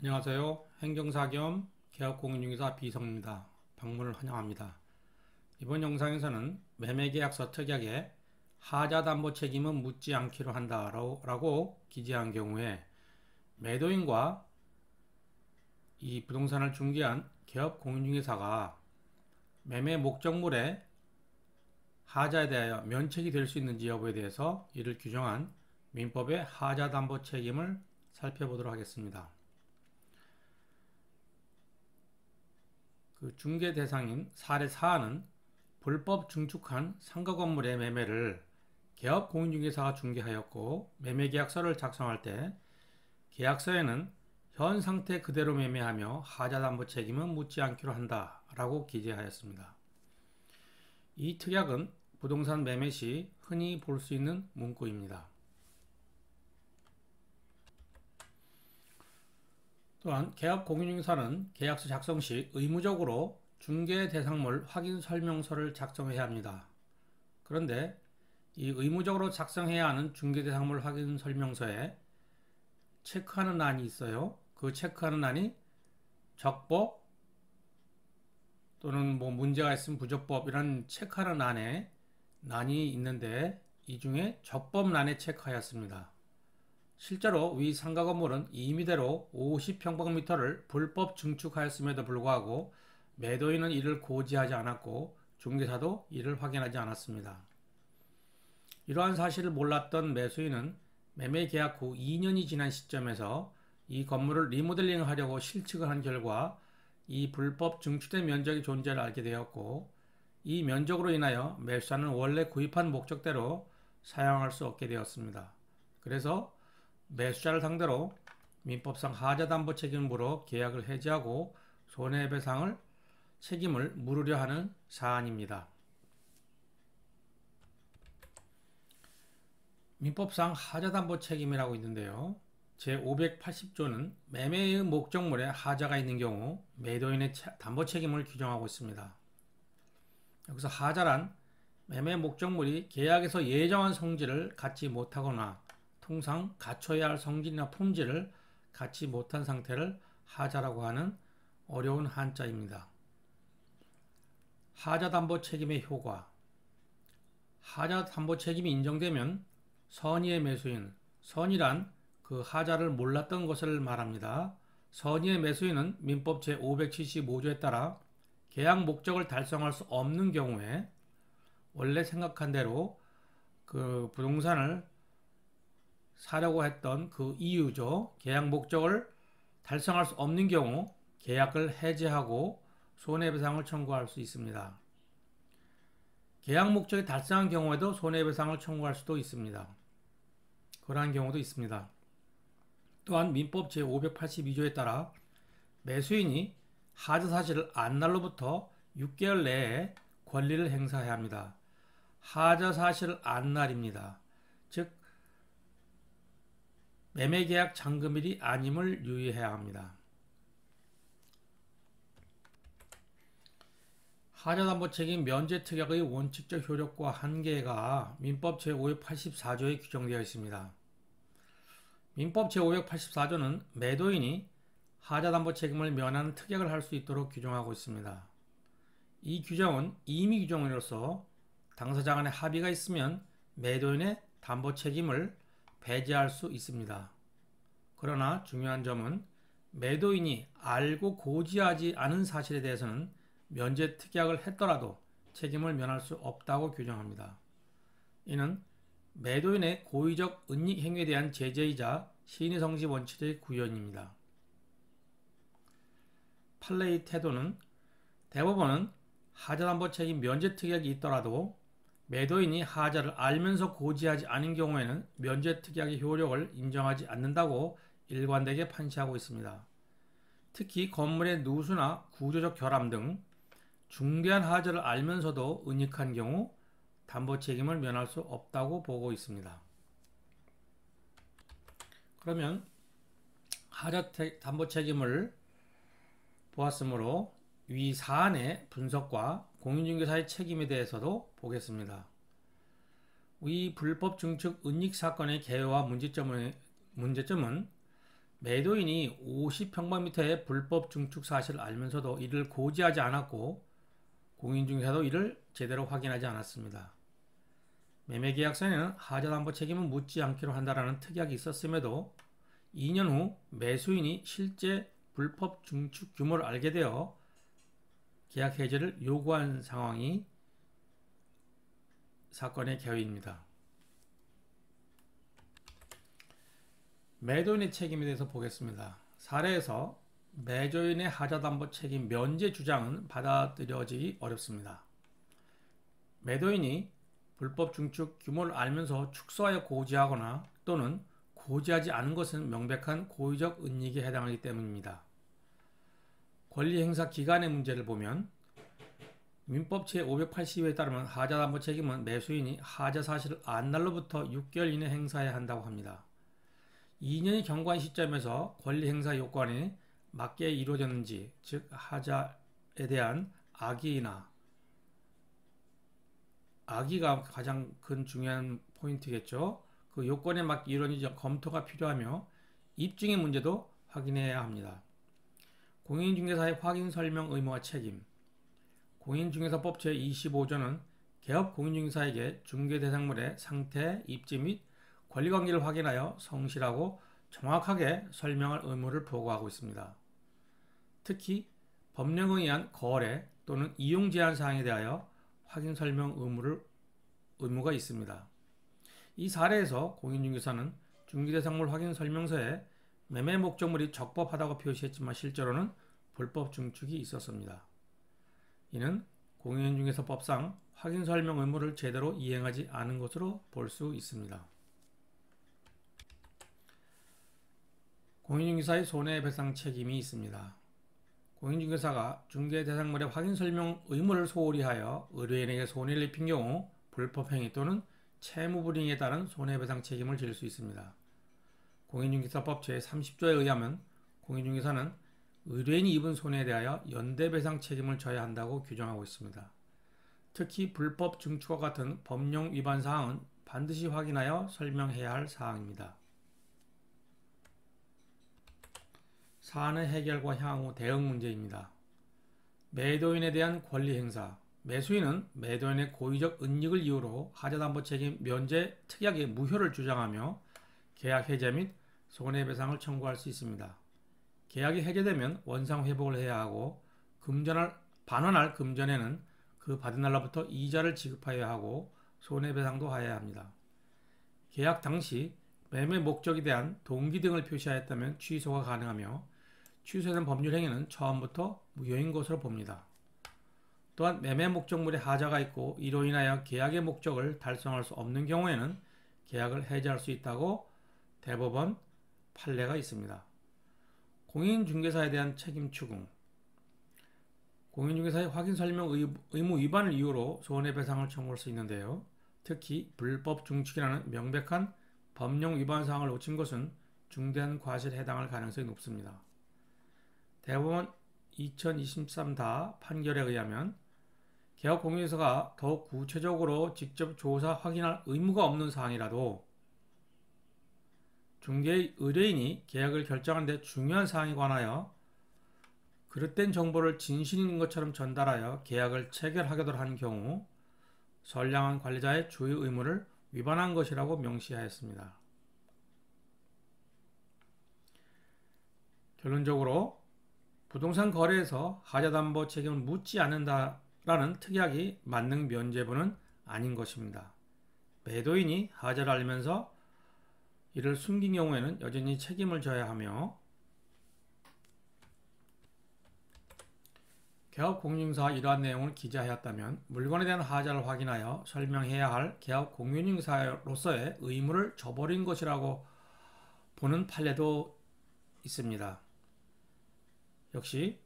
안녕하세요. 행정사 겸 개업공인중개사 비성입니다. 방문을 환영합니다. 이번 영상에서는 매매계약서 특약에 하자담보 책임은 묻지 않기로 한다라고 기재한 경우에 매도인과 이 부동산을 중개한 개업공인중개사가 매매 목적물의 하자에 대하여 면책이 될 수 있는지 여부에 대해서 이를 규정한 민법의 하자담보 책임을 살펴보도록 하겠습니다. 그 중개 대상인 사례 사안은 불법 증축한 상가 건물의 매매를 개업 공인중개사가 중개하였고 매매계약서를 작성할 때 계약서에는 현 상태 그대로 매매하며 하자담보 책임은 묻지 않기로 한다라고 기재하였습니다. 이 특약은 부동산 매매 시 흔히 볼 수 있는 문구입니다. 또한 계약 공인중개사는 계약서 작성 시 의무적으로 중개 대상물 확인 설명서를 작성해야 합니다. 그런데 이 의무적으로 작성해야 하는 중개 대상물 확인 설명서에 체크하는 란이 있어요. 그 체크하는 란이 적법 또는 문제가 있으면 부적법 이런 체크하는 란이 있는데 이 중에 적법 란에 체크하였습니다. 실제로 위 상가 건물은 임의대로 50평방미터를 불법 증축하였음에도 불구하고 매도인은 이를 고지하지 않았고 중개사도 이를 확인하지 않았습니다. 이러한 사실을 몰랐던 매수인은 매매 계약 후 2년이 지난 시점에서 이 건물을 리모델링 하려고 실측을 한 결과 이 불법 증축된 면적의 존재를 알게 되었고 이 면적으로 인하여 매수자는 원래 구입한 목적대로 사용할 수 없게 되었습니다. 그래서 매수자를 상대로 민법상 하자담보 책임을 물어 계약을 해지하고 손해배상을 책임을 물으려 하는 사안입니다. 민법상 하자담보 책임이라고 있는데요. 제580조는 매매의 목적물에 하자가 있는 경우 매도인의 담보 책임을 규정하고 있습니다. 여기서 하자란 매매 목적물이 계약에서 예정한 성질을 갖지 못하거나 통상 갖춰야 할 성질이나 품질을 갖지 못한 상태를 하자라고 하는 어려운 한자입니다. 하자담보 책임의 효과. 하자담보 책임이 인정되면 선의의 매수인, 선의란 그 하자를 몰랐던 것을 말합니다. 선의의 매수인은 민법 제575조에 따라 계약 목적을 달성할 수 없는 경우에 원래 생각한 대로 그 부동산을 사려고 했던 그 이유죠. 계약 목적을 달성할 수 없는 경우 계약을 해지하고 손해배상을 청구할 수 있습니다. 계약 목적이 달성한 경우에도 손해배상을 청구할 수도 있습니다. 그러한 경우도 있습니다. 또한 민법 제582조에 따라 매수인이 하자 사실을 안 날로부터 6개월 내에 권리를 행사해야 합니다. 하자 사실을 안 날입니다. 즉 매매계약 잔금일이 아님을 유의해야 합니다. 하자담보 책임 면제 특약의 원칙적 효력과 한계가 민법 제584조에 규정되어 있습니다. 민법 제584조는 매도인이 하자담보 책임을 면하는 특약을 할 수 있도록 규정하고 있습니다. 이 규정은 임의 규정으로서 당사자 간의 합의가 있으면 매도인의 담보 책임을 배제할 수 있습니다. 그러나 중요한 점은 매도인이 알고 고지하지 않은 사실에 대해서는 면제 특약을 했더라도 책임을 면할 수 없다고 규정합니다. 이는 매도인의 고의적 은닉 행위에 대한 제재이자 시인의 원칙의 구현입니다. 판례의 태도는 대법원은 하자담보 책임 면제 특약이 있더라도 매도인이 하자를 알면서 고지하지 않은 경우에는 면제 특약의 효력을 인정하지 않는다고 일관되게 판시하고 있습니다. 특히 건물의 누수나 구조적 결함 등 중대한 하자를 알면서도 은닉한 경우 담보 책임을 면할 수 없다고 보고 있습니다. 그러면 하자 담보 책임을 보았으므로 위 사안의 분석과 공인중개사의 책임에 대해서도 보겠습니다. 위 불법 증축 은닉 사건의 개요와 문제점은 매도인이 50평방미터의 불법 증축 사실을 알면서도 이를 고지하지 않았고 공인중개사도 이를 제대로 확인하지 않았습니다. 매매계약서에는 하자담보 책임은 묻지 않기로 한다라는 특약이 있었음에도 2년 후 매수인이 실제 불법 증축 규모를 알게 되어 계약 해지를 요구한 상황이 사건의 개요입니다. 매도인의 책임에 대해서 보겠습니다. 사례에서 매도인의 하자담보 책임 면제 주장은 받아들여지기 어렵습니다. 매도인이 불법 증축 규모를 알면서 축소하여 고지하거나 또는 고지하지 않은 것은 명백한 고의적 은닉에 해당하기 때문입니다. 권리행사 기간의 문제를 보면 민법 제580호에 따르면 하자담보 책임은 매수인이 하자 사실을 안 날로부터 6개월 이내 행사해야 한다고 합니다. 2년이 경과한 시점에서 권리행사 요건이 맞게 이루어졌는지, 즉 하자에 대한 악의가 가장 큰 중요한 포인트겠죠. 그 요건에 맞게 이루어진지 검토가 필요하며 입증의 문제도 확인해야 합니다. 공인중개사의 확인 설명 의무와 책임. 공인중개사법 제25조는 개업 공인중개사에게 중개대상물의 상태, 입지 및 권리관계를 확인하여 성실하고 정확하게 설명할 의무를 보고하고 있습니다. 특히 법령에 의한 거래 또는 이용 제한 사항에 대하여 확인 설명 의무가 있습니다. 이 사례에서 공인중개사는 중개대상물 확인 설명서에 매매 목적물이 적법하다고 표시했지만 실제로는 불법 증축이 있었습니다. 이는 공인중개사법상 확인 설명 의무를 제대로 이행하지 않은 것으로 볼 수 있습니다. 공인중개사의 손해배상 책임이 있습니다. 공인중개사가 중개대상물의 확인 설명 의무를 소홀히 하여 의뢰인에게 손해를 입힌 경우 불법행위 또는 채무불이행에 따른 손해배상 책임을 질 수 있습니다. 공인중개사법 제30조에 의하면 공인중개사는 의뢰인이 입은 손해에 대하여 연대배상 책임을 져야 한다고 규정하고 있습니다. 특히 불법 증축과 같은 법령 위반 사항은 반드시 확인하여 설명해야 할 사항입니다. 사안의 해결과 향후 대응 문제입니다. 매도인에 대한 권리 행사. 매수인은 매도인의 고의적 은닉을 이유로 하자담보 책임 면제 특약의 무효를 주장하며 계약 해제 및 손해배상을 청구할 수 있습니다. 계약이 해제되면 원상 회복을 해야 하고 반환할 금전에는 그 받은 날로부터 이자를 지급하여야 하고 손해배상도 하여야 합니다. 계약 당시 매매 목적에 대한 동기 등을 표시하였다면 취소가 가능하며 취소된 법률 행위는 처음부터 무효인 것으로 봅니다. 또한 매매 목적물에 하자가 있고 이로 인하여 계약의 목적을 달성할 수 없는 경우에는 계약을 해지할 수 있다고 대법원 판례가 있습니다. 공인중개사에 대한 책임 추궁. 공인중개사의 확인 설명 의무 위반을 이유로 손해배상을 청구할 수 있는데요. 특히 불법 증축이라는 명백한 법령 위반 사항을 놓친 것은 중대한 과실에 해당할 가능성이 높습니다. 대법원 2023다 판결에 의하면 개업 공인중개사가 더욱 구체적으로 직접 조사 확인할 의무가 없는 사항이라도 중개 의뢰인이 계약을 결정하는 데 중요한 사항에 관하여 그릇된 정보를 진실인 것처럼 전달하여 계약을 체결하게도 한 경우 선량한 관리자의 주의 의무를 위반한 것이라고 명시하였습니다. 결론적으로 부동산 거래에서 하자담보 책임을 묻지 않는다라는 특약이 만능 면제부는 아닌 것입니다. 매도인이 하자를 알면서 이를 숨긴 경우에는 여전히 책임을 져야 하며 개업 공인중개사가 이러한 내용을 기재하였다면 물건에 대한 하자를 확인하여 설명해야 할 개업 공인중개사로서의 의무를 저버린 것이라고 보는 판례도 있습니다. 역시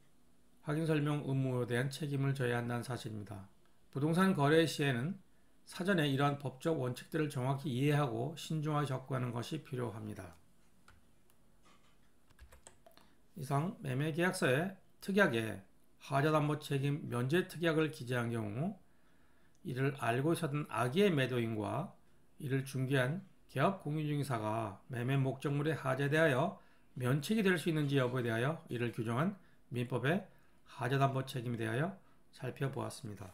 확인 설명 의무에 대한 책임을 져야 한다는 사실입니다. 부동산 거래 시에는 사전에 이러한 법적 원칙들을 정확히 이해하고 신중하게 접근하는 것이 필요합니다. 이상 매매계약서에 특약에 하자담보 책임 면제 특약을 기재한 경우 이를 알고 있었던 악의의 매도인과 이를 중개한 개업 공인중개사가 매매 목적물에 하자에 대하여 면책이 될 수 있는지 여부에 대하여 이를 규정한 민법의 하자담보 책임에 대하여 살펴보았습니다.